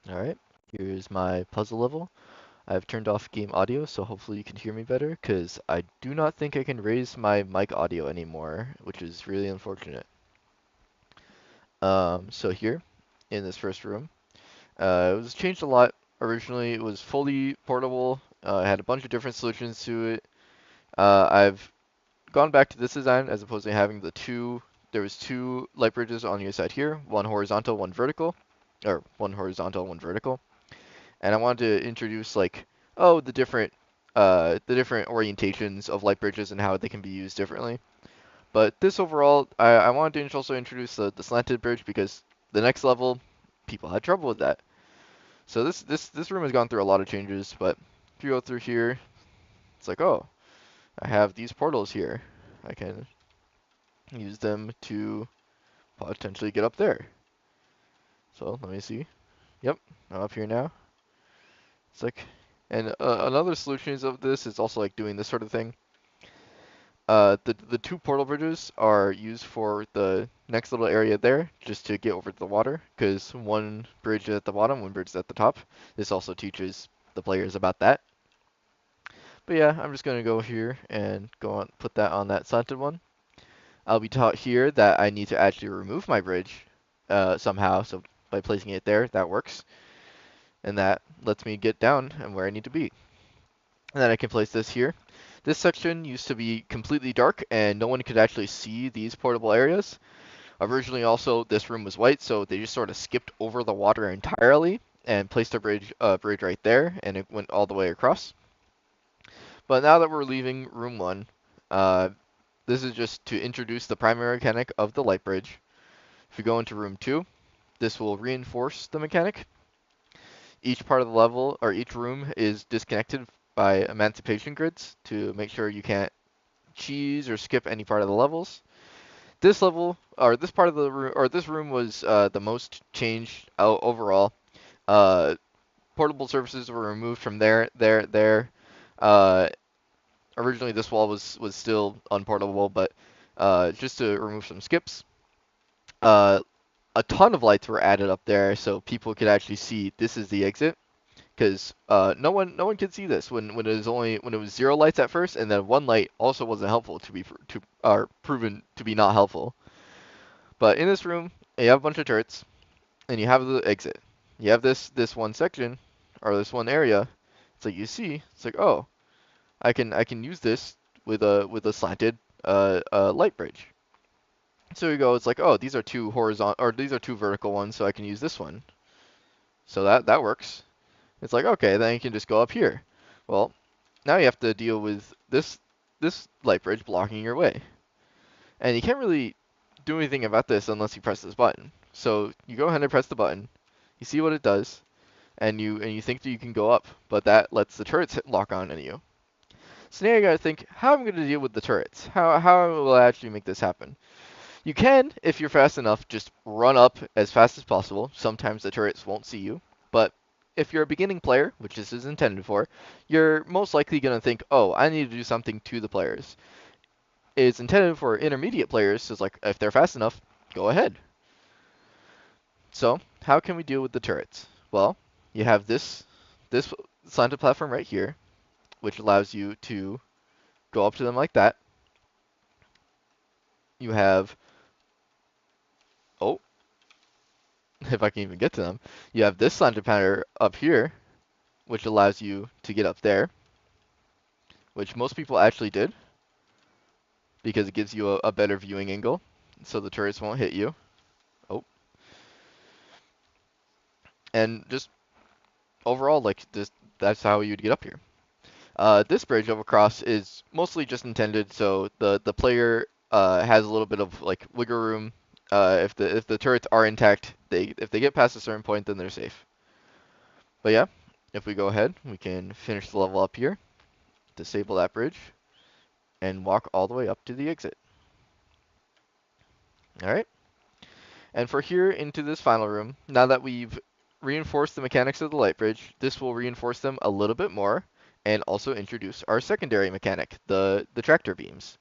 Alright, here's my puzzle level. I've turned off game audio, so hopefully you can hear me better, because I do not think I can raise my mic audio anymore, which is really unfortunate. So here, in this first room, it was changed a lot. Originally, it was fully portable. It had a bunch of different solutions to it. I've gone back to this design as opposed to having there was two light bridges on your side here, one horizontal, one vertical, or one horizontal, one vertical. And I wanted to introduce like, oh, the different orientations of light bridges and how they can be used differently. But this overall, I wanted to also introduce the slanted bridge because the next level, people had trouble with that. So this room has gone through a lot of changes, but if you go through here, it's like, oh, I have these portals here. I can use them to potentially get up there. So let me see. Yep, I'm up here now. It's like, and another solution of this is also like doing this sort of thing. The two portal bridges are used for the next little area there, just to get over to the water, because one bridge is at the bottom, one bridge is at the top. This also teaches the players about that. But yeah, I'm just gonna go here and go on, put that on that slanted one. I'll be taught here that I need to actually remove my bridge somehow, so by placing it there, that works. And that lets me get down and where I need to be. And then I can place this here. This section used to be completely dark and no one could actually see these portable areas. Originally also this room was white, so they just sort of skipped over the water entirely and placed a bridge right there, and it went all the way across. But now that we're leaving room 1, uh, this is just to introduce the primary mechanic of the light bridge. If we go into room 2, this will reinforce the mechanic. Each part of the level, or each room, is disconnected by emancipation grids to make sure you can't cheese or skip any part of the levels. This level, or this part of the room, or this room was the most changed out overall. Uh, Portable surfaces were removed from there. Uh, Originally, this wall was still unportable, but just to remove some skips. Uh, a ton of lights were added up there, so people could actually see this is the exit. Because no one could see this when it was zero lights at first, and then one light also wasn't helpful proven to be not helpful. But in this room, you have a bunch of turrets, and you have the exit. You have this one section or this one area. It's like you see, it's like, oh, I can use this with a slanted light bridge. So you go, it's like, oh, these are two horizontal or these are two vertical ones, so I can use this one. So that works. It's like, okay, then you can just go up here. Well, now you have to deal with this light bridge blocking your way. And you can't really do anything about this unless you press this button. So you go ahead and press the button. You see what it does, and you think that you can go up, but that lets the turrets lock on to you. So now you gotta think, how am I gonna deal with the turrets? How will I actually make this happen? You can, if you're fast enough, just run up as fast as possible. Sometimes the turrets won't see you, but if you're a beginning player, which this is intended for, you're most likely going to think, oh, I need to do something to the players. It's intended for intermediate players, so it's like, if they're fast enough, go ahead. So, how can we deal with the turrets? Well, you have this slanted platform right here, which allows you to go up to them like that. You have, oh, if I can even get to them, you have this slanted pattern up here, which allows you to get up there, which most people actually did because it gives you a better viewing angle, so the turrets won't hit you. Oh, and just overall, like this, that's how you'd get up here. This bridge over across is mostly just intended so the player has a little bit of like wiggle room. If the turrets are intact, if they get past a certain point, then they're safe. But yeah, if we go ahead, we can finish the level up here, disable that bridge, and walk all the way up to the exit. All right. And for here into this final room, now that we've reinforced the mechanics of the light bridge, this will reinforce them a little bit more and also introduce our secondary mechanic, the tractor beams.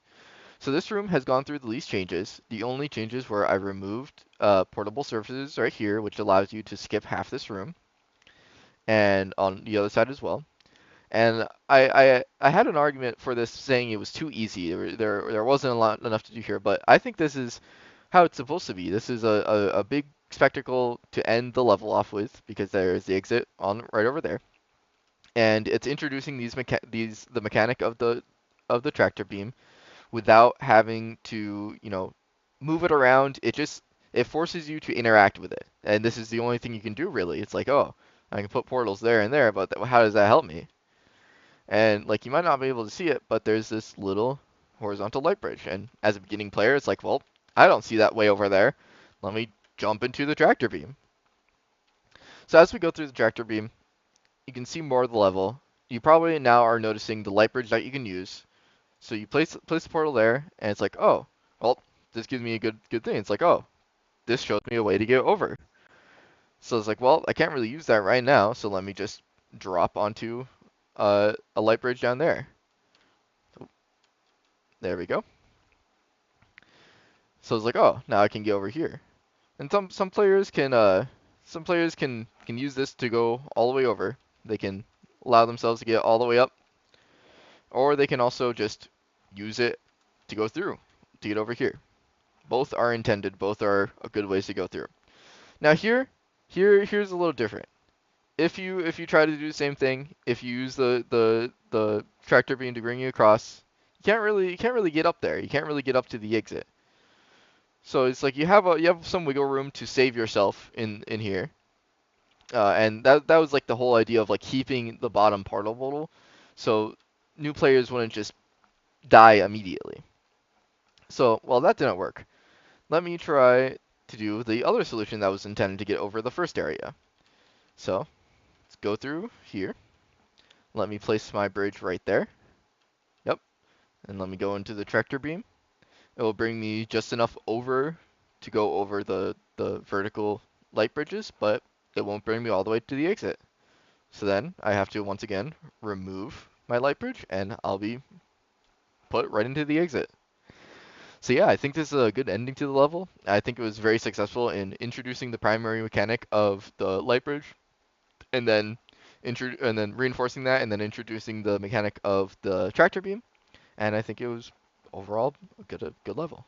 So this room has gone through the least changes. The only changes were I removed portable surfaces right here, which allows you to skip half this room. and on the other side as well. And I had an argument for this saying it was too easy. There wasn't a lot enough to do here, but I think this is how it's supposed to be. This is a big spectacle to end the level off with because there's the exit on right over there, and it's introducing the mechanic of the tractor beam without having to move it around. It forces you to interact with it, and this is the only thing you can do really. It's like, oh, I can put portals there and there, but how does that help me? And like you might not be able to see it, but there's this little horizontal light bridge. And as a beginning player, it's like, well, I don't see that way over there. Let me jump into the tractor beam. So as we go through the tractor beam, you can see more of the level. You probably now are noticing the light bridge that you can use. So you place the portal there, and it's like, oh, well, this gives me a good thing. It's like, oh, this shows me a way to get over. So it's like, well, I can't really use that right now, so let me just drop onto a light bridge down there. There we go. So it's like, oh, now I can get over here. And some players can use this to go all the way over. They can allow themselves to get all the way up, or they can also just use it to go through to get over here. Both are intended. Both are good ways to go through. Now here's a little different. If you try to do the same thing, if you use the tractor beam to bring you across, you can't really get up there. You can't really get up to the exit. So it's like you have some wiggle room to save yourself in here, and that was like the whole idea of like keeping the bottom portable, so new players wouldn't just die immediately. So well that didn't work. Let me try to do the other solution that was intended to get over the first area. So let's go through here. Let me place my bridge right there. Yep, and let me go into the tractor beam. It will bring me just enough over to go over the vertical light bridges, but it won't bring me all the way to the exit. So then I have to once again remove my light bridge and I'll be put right into the exit. So yeah, I think this is a good ending to the level. I think it was very successful in introducing the primary mechanic of the light bridge and then reinforcing that and then introducing the mechanic of the tractor beam. And I think it was overall a good level.